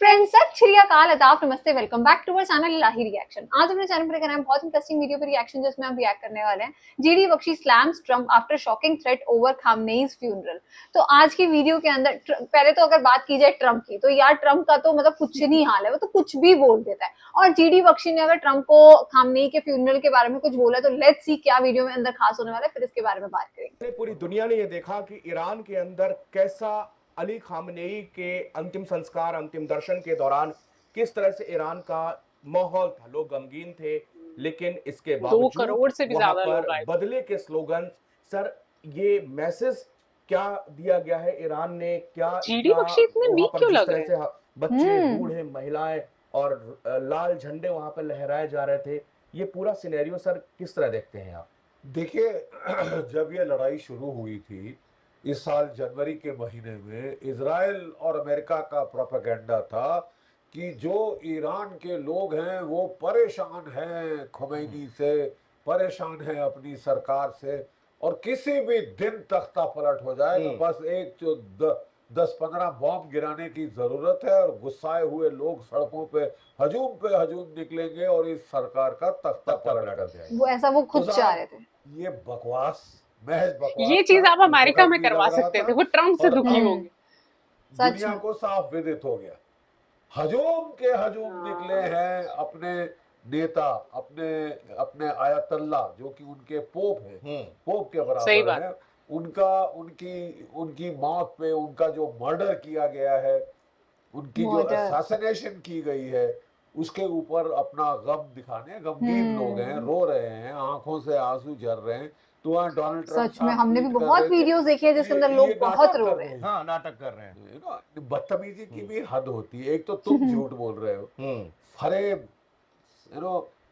Friends, सत श्री अकाल, आदाब, नमस्ते, welcome back to our channel Ilahi reaction. आज अपने चैनल पर करना है बहुत इंटरेस्टिंग वीडियो पर रिएक्शन, जिसमें हम रिएक्ट करने वाले हैं GD Bakshi slams Trump after shocking threat over Khamenei's funeral. तो आज की वीडियो के अंदर पहले तो अगर बात की जाए ट्रम्प की, तो यार ट्रम्प का तो मतलब कुछ नहीं हाल है, वो तो कुछ भी बोल देता है। और जीडी बख्शी ने अगर ट्रम्प को खामनेई के फ्यूनरल के बारे में कुछ बोला, तो लेट्स सी क्या वीडियो में अंदर खास होने वाला है, फिर इसके बारे में बात करेंगे। पूरी दुनिया ने यह देखा कि ईरान के अंदर कैसा अली खामनेई के अंतिम संस्कार, अंतिम दर्शन के दौरान किस तरह से ईरान का माहौल था। लोग गमगीन थे, लेकिन इसके 2 बावजूद करोड़ से भी वहां ज्यादा लोग पर आए। बदले के स्लोगन। सर, ये मैसेज क्या दिया गया है ईरान ने, क्या जीडी बख्शी इतने वहां वीक पर क्यों जिस लग तरह रहे से हैं? बच्चे, बूढ़े, महिलाएं और लाल झंडे वहां पर लहराए जा रहे थे, ये पूरा सिनेरियो सर किस तरह देखते हैं आप? देखिए, जब ये लड़ाई शुरू हुई थी इस साल जनवरी के महीने में, इजराइल और अमेरिका का प्रोपेगेंडा था कि जो ईरान के लोग हैं वो परेशान हैं खुमैनी से, परेशान हैं अपनी सरकार से, और किसी भी दिन तख्ता पलट हो जाएगा, बस एक जो 10-15 बॉम्ब गिराने की जरूरत है और गुस्साए हुए लोग सड़कों पे हजूम निकलेंगे और इस सरकार का तख्ता पलट कर जाएंगे। वो ऐसा वो खुद चाह रहे थे। ये बकवास, महज बकवास ये चीज था, आप अमेरिका दुखद में भी करवा लग रहा सकते था थे, वो ट्रम्प से और दुखी अब होंगे। सच दुनिया में। को साफ विदित हो गया। हजूम के हजूम निकले हैं अपने नेता, अपने अपने आयतल्ला, जो कि उनके पोप हैं, पोप के सही बराबर बात। हैं, उनका उनकी उनकी मौत पे, उनका जो मर्डर किया गया है, उनकी जो असैसिनेशन की गई है, उसके ऊपर अपना गम दिखाने, गमगीन लोग हैं, रो रहे हैं, आंखों से आंसू झर रहे हैं। तो वहाँ डोनाल्ड ट्रंप सच में साहब हमने भी ट्वीट कर बहुत रहे थे, वीडियोस देखी है जिसके अंदर लोग ये बहुत नाटक रो कर रहे रहे हैं। हैं। हाँ, नाटक कर रहे हैं। You know, बदतमीजी की भी हद होती है। एक तो तुम झूठ बोल रहे हो, फरेब,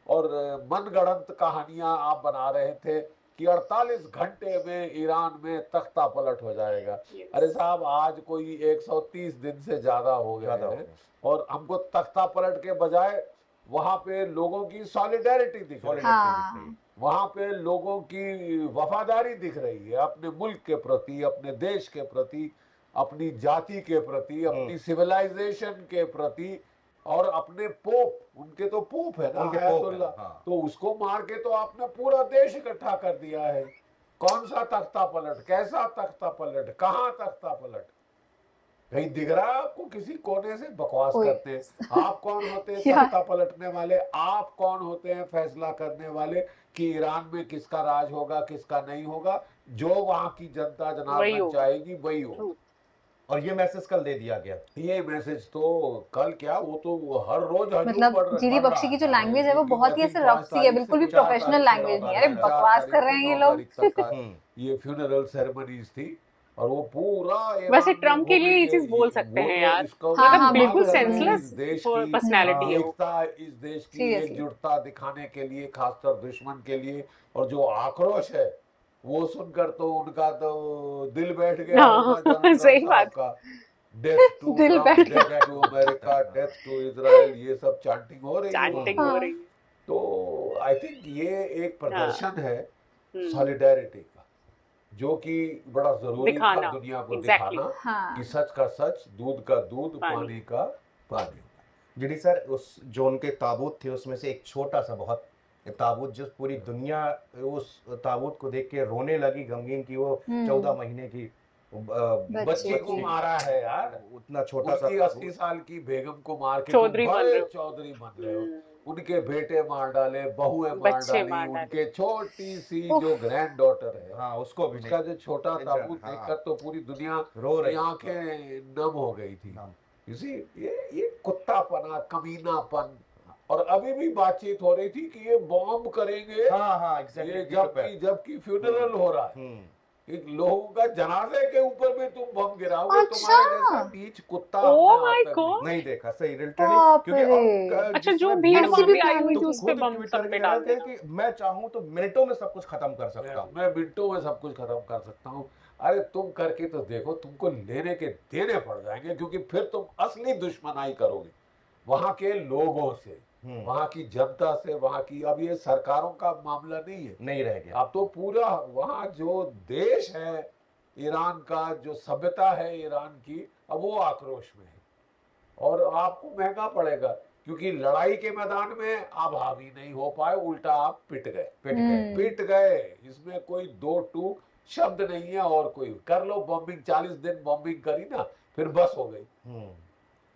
और मनगढ़ंत कहानियां आप बना रहे थे कि 48 घंटे में ईरान में तख्ता पलट हो जाएगा। अरे साहब, आज कोई 130 दिन से ज्यादा हो गया है और हमको तख्ता पलट के बजाय वहां पे लोगों की सॉलिडेरिटी दिख रही है, हाँ। वहां पे लोगों की वफादारी दिख रही है अपने मुल्क के प्रति, अपने देश के प्रति, अपनी जाति के प्रति, अपनी सिविलाइजेशन के प्रति, और अपने पोप, उनके तो पोप है ना, आयतुल्लाह, हाँ। तो उसको मार के तो आपने पूरा देश इकट्ठा कर दिया है। कौन सा तख्ता पलट, कैसा तख्ता पलट, कहाँ तख्ता पलट? कहीं दिख रहा है आपको? किसी कोने से बकवास करते हैं। आप कौन होते हैं तख्ता पलटने वाले? आप कौन होते हैं फैसला करने वाले कि ईरान में किसका राज होगा, किसका नहीं होगा? जो वहां की जनता जनार्दन चाहेगी वही होगा। और ये मैसेज कल दे दिया गया। ये मैसेज तो कल क्या, वो तो हर रोज हजूम मतलब जीडी बख्शी की जो लैंग्वेज है वो बहुत ही ऐसे रफ सी है, बिल्कुल भी प्रोफेशनल लैंग्वेज नहीं है। अरे बकवास कर रहे हैं ये लोग। ये फ्यूनरल सेरेमनीज थी और वो पूरा वैसे ट्रम्प के लिए ये चीज बोल सकते हैं यार, मतलब बिल्कुल सेंसलेस पर्सनालिटी है वो। एकता, इस देश की एकजुटता दिखाने के लिए, खासकर दुश्मन के लिए, और जो आक्रोश है वो सुनकर तो उनका तो दिल बैठ गया होगा सही बात का। डेथ टू दिल ट्रम्प, बैठ death to America, death to Israel, ये सब चैंटिंग हो रही है। तो आई थिंक ये एक प्रदर्शन है सॉलिडेरिटी का, जो कि बड़ा जरूरी था दुनिया को दिखाना कि सच का सच, दूध का दूध, पानी का पानी। जीडी सर, उस जो उनके ताबूत थे उसमें से एक छोटा सा बहुत ताबूत, जो पूरी दुनिया उस ताबूत को देख के रोने लगी, गमगीन की, वो 14 महीने की बच्ची को मारा है यार, उतना छोटा सा 80 साल की बेगम को मार के चौधरी बन रहे हो। उनके बेटे मार डाले, बहुएं मार डाली, उनके छोटी सी जो ग्रैंड डॉटर है, हाँ, उसको भी, उसका जो छोटा ताबूत देखकर तो पूरी दुनिया रो रही, आंखें नम हो गई थी। इसी ये कुत्तापना, कमीनापन। और अभी भी बातचीत हो रही थी कि ये बॉम्ब करेंगे, ये जबकि फ्यूनरल हो रहा है, एक लोगों का जनाजे के ऊपर भी तुम बम गिराओगे। तुम्हारे जैसा नीच कुत्ता नहीं देखा। सही, क्योंकि अच्छा, जो भीड़ आई हुई थी उस पे बम सब पे डाल थे कि मैं चाहूं तो मिनटों में सब कुछ खत्म कर सकता हूं, मैं मिनटों में सब कुछ खत्म कर सकता हूं। अरे तुम करके तो देखो, तुमको लेने के देने पड़ जाएंगे, क्योंकि फिर तुम असली दुश्मनाई करोगे वहां के लोगों से, वहां की जनता से, वहां की। अब ये सरकारों का मामला नहीं रह गया। अब तो पूरा वहां जो देश है ईरान का, जो सभ्यता है ईरान की, अब वो आक्रोश में है। और आपको महंगा पड़ेगा, क्योंकि लड़ाई के मैदान में आप हावी नहीं हो पाए, उल्टा आप पिट गए। पिट गए, इसमें कोई दो टू शब्द नहीं है। और कोई कर लो बॉम्बिंग, 40 दिन बॉम्बिंग करी ना, फिर बस हो गई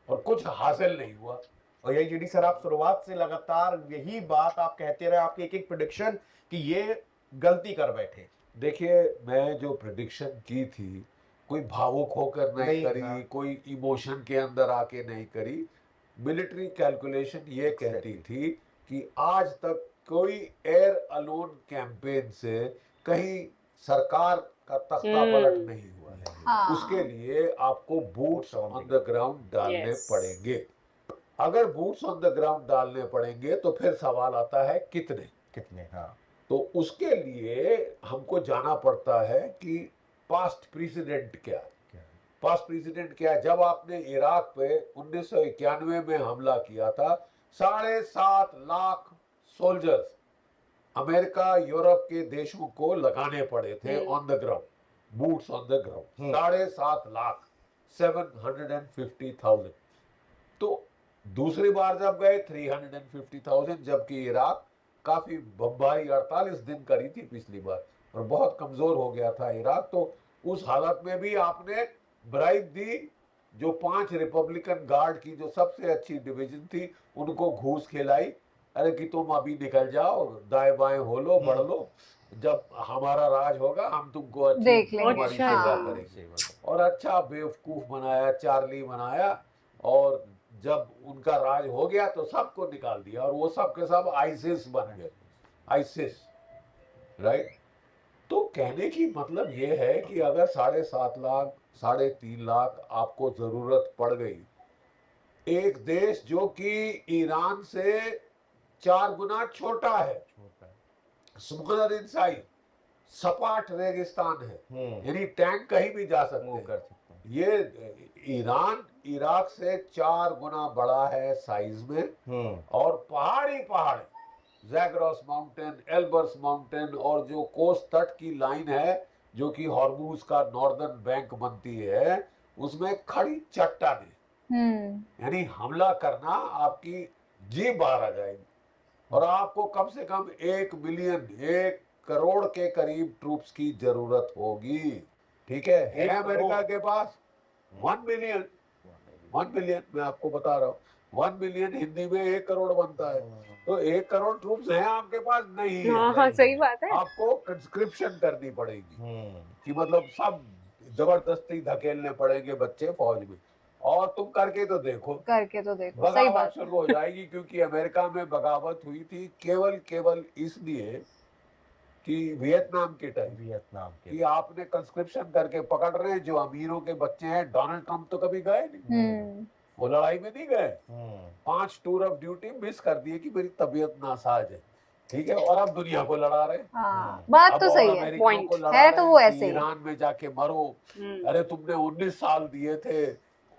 और कुछ हासिल नहीं हुआ। और यही जीडी सर, आप शुरुआत से लगातार यही बात आप कहते रहे, आपकी एक एक प्रेडिक्शन कि ये गलती कर बैठे। देखिए, मैं जो प्रेडिक्शन की थी, कोई भावुक होकर नहीं करी, हाँ। कोई इमोशन के अंदर आके नहीं करी। मिलिट्री कैलकुलेशन ये कहती थी कि आज तक कोई एयर अलोन कैंपेन से कहीं सरकार का तख्ता पलट नहीं हुआ है। हाँ। उसके लिए आपको बूट्स ऑन द ग्राउंड डालने Yes. पड़ेंगे। अगर बूट्स ऑन द ग्राउंड डालने पड़ेंगे तो फिर सवाल आता है कितने। हाँ। तो उसके लिए हमको जाना पड़ता है कि पास्ट प्रेसिडेंट क्या है। जब आपने इराक पे 1991 में हमला किया था, 7.5 लाख सोल्जर्स अमेरिका यूरोप के देशों को लगाने पड़े थे on the ground, boots on the ground. 7.5 lakh, 750,000। तो दूसरी बार जब गए 350,000, जबकि इराक काफी बम्बारी 48 दिन करी थी पिछली बार और बहुत कमजोर हो गया था इराक। तो उस हालत में भी आपने ब्राइब दी, जो 5 रिपब्लिकन गार्ड की जो सबसे अच्छी डिवीजन थी उनको घूस खिलाई। अरे कि तुम अभी निकल जाओ, दाएं बाएं हो लो, बढ़ लो, जब हमारा राज होगा हम तुमको देख लेंगे। तुम्हारी अच्छा सेवा जी। करेंगे। और अच्छा बेवकूफ बनाया, चार्ली बनाया, और जब उनका राज हो गया तो सबको निकाल दिया और वो सब के सब आईसिस बन गए। ISIS, right. तो कहने की मतलब ये है कि अगर 7.5 लाख, 3.5 लाख आपको जरूरत पड़ गई, एक देश जो कि ईरान से 4 गुना छोटा है, स्मॉलर इन साइज, सपाट रेगिस्तान है, यानी टैंक कहीं भी जा सकते हैं। ये ईरान इराक से 4 गुना बड़ा है साइज में, और पहाड़, जैग्रोस माउंटेन, एल्बर्स माउंटेन, और जो कोस्ट तट की लाइन है जो कि हॉर्मूज का नॉर्दर्न बैंक बनती है, उसमें खड़ी चट्टानें, यानी हमला करना आपकी जी बाहर आ जाएगी। और आपको कम से कम 1 मिलियन, 1 करोड़ के करीब ट्रूप्स की जरूरत होगी। ठीक है अमेरिका के पास 1 मिलियन, 1 मिलियन, मैं आपको बता रहा हूँ, 1 मिलियन हिंदी में 1 करोड़ बनता है। तो 1 करोड़ ट्रूप्स हैं आपके पास? नहीं है। हाँ, सही बात है। आपको कंस्क्रिप्शन करनी पड़ेगी कि मतलब सब जबरदस्ती धकेलने पड़ेंगे बच्चे फौज में। और तुम करके तो देखो, सही बगावत बात है। शुरू हो जाएगी, क्योंकि अमेरिका में बगावत हुई थी केवल इसलिए कि वियतनाम के कि आपने कंस्क्रिप्शन करके पकड़ रहे हैं जो अमीरों के बच्चे हैं। डोनाल्ड ट्रंप तो कभी गए नहीं, वो लड़ाई में नहीं गए, 5 टूर ऑफ ड्यूटी मिस कर दिए कि मेरी तबीयत नासाज है, ठीक है, और अब दुनिया को लड़ा रहे। हाँ, बात अब तो और सही है। अमेरिकियों Point को लड़ा है रहे तो हैं वो कि ऐसे ही। ईरान में जाके मरो। अरे तुमने 19 साल दिए थे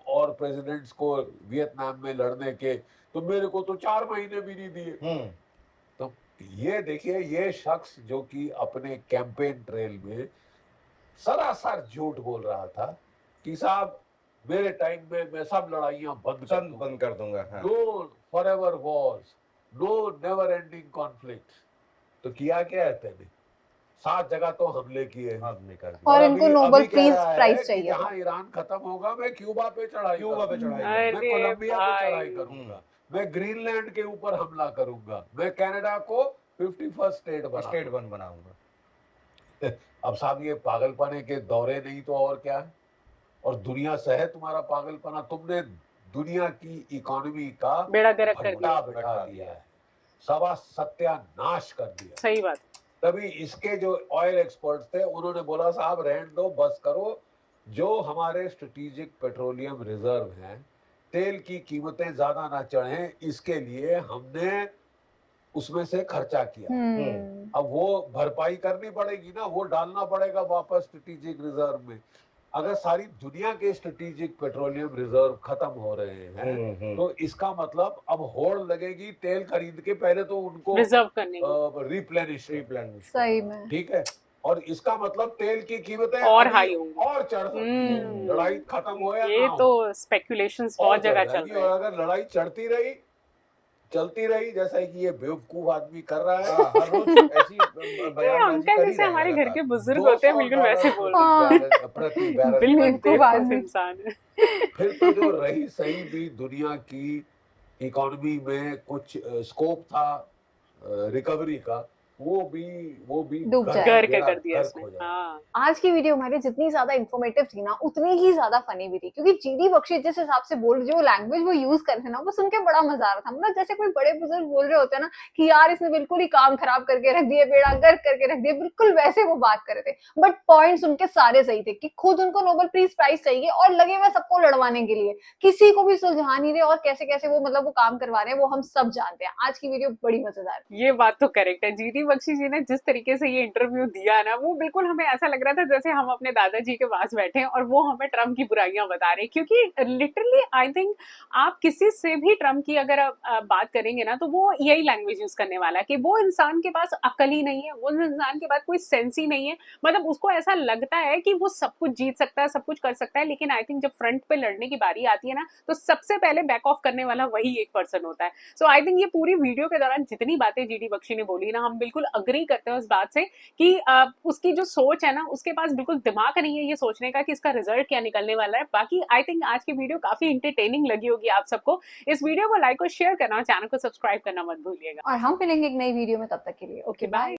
और प्रेसिडेंट्स को वियतनाम में लड़ने के, तो मेरे को तो 4 महीने भी नहीं दिए। तो ये देखिए, ये शख्स जो कि अपने कैंपेन ट्रेल में सरासर झूठ बोल रहा था कि साहब मेरे टाइम में मैं सब लड़ाइयां बंद कर दूंगा, no forever wars, no never ending conflict. तो किया क्या है तेने? 7 जगह तो हमले किए, और इनको नोबेल अभी कह रहा है प्राइज कि चाहिए था। जहां ईरान खत्म होगा मैं क्यूबा पे चढ़ाई करूंगा, अरे मैं कोलंबिया पे भाई। चढ़ाई करूंगा, मैं ग्रीनलैंड के ऊपर हमला करूंगा, मैं कनाडा को 51st स्टेट बनाऊंगा। अब साहब ये पागलपने के दौरे नहीं तो और क्या है। और दुनिया सहे तुम्हारा पागलपना। तुमने दुनिया की इकोनॉमी का बेड़ा गर्क कर भट्टा दिया। बिठा दिया है, सवा सत्यानाश कर दिया। सही बात। तभी इसके जो ऑयल एक्सपर्ट्स थे उन्होंने बोला साहब रहने दो, बस करो, जो हमारे स्ट्रेटेजिक पेट्रोलियम रिजर्व हैं, तेल की कीमतें ज्यादा ना चढ़ें, इसके लिए हमने उसमें से खर्चा किया। अब वो भरपाई करनी पड़ेगी ना, वो डालना पड़ेगा वापस स्ट्रेटेजिक रिजर्व में। अगर सारी दुनिया के स्ट्रेटेजिक पेट्रोलियम रिजर्व खत्म हो रहे हैं तो इसका मतलब अब होड़ लगेगी तेल खरीद के, पहले तो उनको रिजर्व करने रिप्लेनिश सही में। ठीक है। और इसका मतलब तेल की कीमतें और अभी हाई होंगी। और चढ़ सकती हैं। लड़ाई खत्म हो या ये ना हो, तो स्पेकुलेशंस और बहुत चढ़ जगह चल जाएगी। रहे और हैं। अगर लड़ाई चलती रही जैसा कि ये बेवकूफ आदमी कर रहा है, हाँ, हर रोज ऐसी ये बयानबाजी अंकल कर ही जैसे रहे हैं हमारे घर लगातार। के बुजुर्ग होते हैं, बिल्कुल वैसे बोल रहे हाँ। प्रति बैरल बिल्कुल पर बेवकूफ बेवकूफ आदमी। इंसान है। फिर तो जो रही सही भी दुनिया की इकोनॉमी में कुछ स्कोप था रिकवरी का, वो भी डूब जाएगा। घर के कर दिया गर्क इसने। हो जाएगा। हाँ, आज की वीडियो हमारी जितनी ज्यादा इन्फॉर्मेटिव थी ना, उतनी ही ज्यादा फनी भी थी, क्योंकि जीडी बख्शी जिस हिसाब से बोल जो लैंग्वेज वो यूज कर रहे थे ना, वो सुन के बड़ा मजा आ रहा था। मतलब जैसे कोई बड़े बुजुर्ग बोल रहे होते हैं ना कि यार इसने बिल्कुल ही काम खराब करके रख दिए, बेड़ा गर्क करके रख दिए, बिल्कुल वैसे वो बात कर रहे थे। बट पॉइंट्स उनके सारे सही थे कि खुद उनको नोबेल पीस प्राइज चाहिए और लगे हुए सबको लड़वाने के लिए, किसी को भी सुलझा नहीं रहे, और कैसे कैसे वो मतलब वो काम करवा रहे हैं वो हम सब जानते हैं। आज की वीडियो बड़ी मजेदार। ये बात तो करेक्ट है। जीडी बख्शी जी ने जिस तरीके से ये इंटरव्यू दिया ना, वो बिल्कुल हमें ऐसा लग रहा था जैसे हम अपने दादाजी के पास बैठे हैं और वो हमें ट्रम्प की बुराइयां बता रहे हैं। क्योंकि लिटरली आई थिंक आप किसी से भी ट्रम्प की अगर बात करेंगे ना, तो वो यही लैंग्वेज यूज करने वाला है कि वो इंसान के पास अकल ही नहीं है, वो इंसान के पास कोई सेंस ही नहीं है। मतलब उसको ऐसा लगता है कि वो सब कुछ जीत सकता है, सब कुछ कर सकता है, लेकिन आई थिंक जब फ्रंट पे लड़ने की बारी आती है ना, तो सबसे पहले बैक ऑफ करने वाला वही एक पर्सन होता है। सो आई थिंक ये पूरी वीडियो के दौरान जितनी बातें जीडी बख्शी ने बोली ना, हम बिल्कुल अग्री करते हैं उस बात से कि उसकी जो सोच है ना, उसके पास बिल्कुल दिमाग नहीं है ये सोचने का कि इसका रिजल्ट क्या निकलने वाला है। बाकी आई थिंक आज की वीडियो काफी इंटरटेनिंग लगी होगी आप सबको। इस वीडियो को लाइक और शेयर करना और चैनल को सब्सक्राइब करना मत भूलिएगा। और हम मिलेंगे एक नई वीडियो में, तब तक के लिए ओके बाय।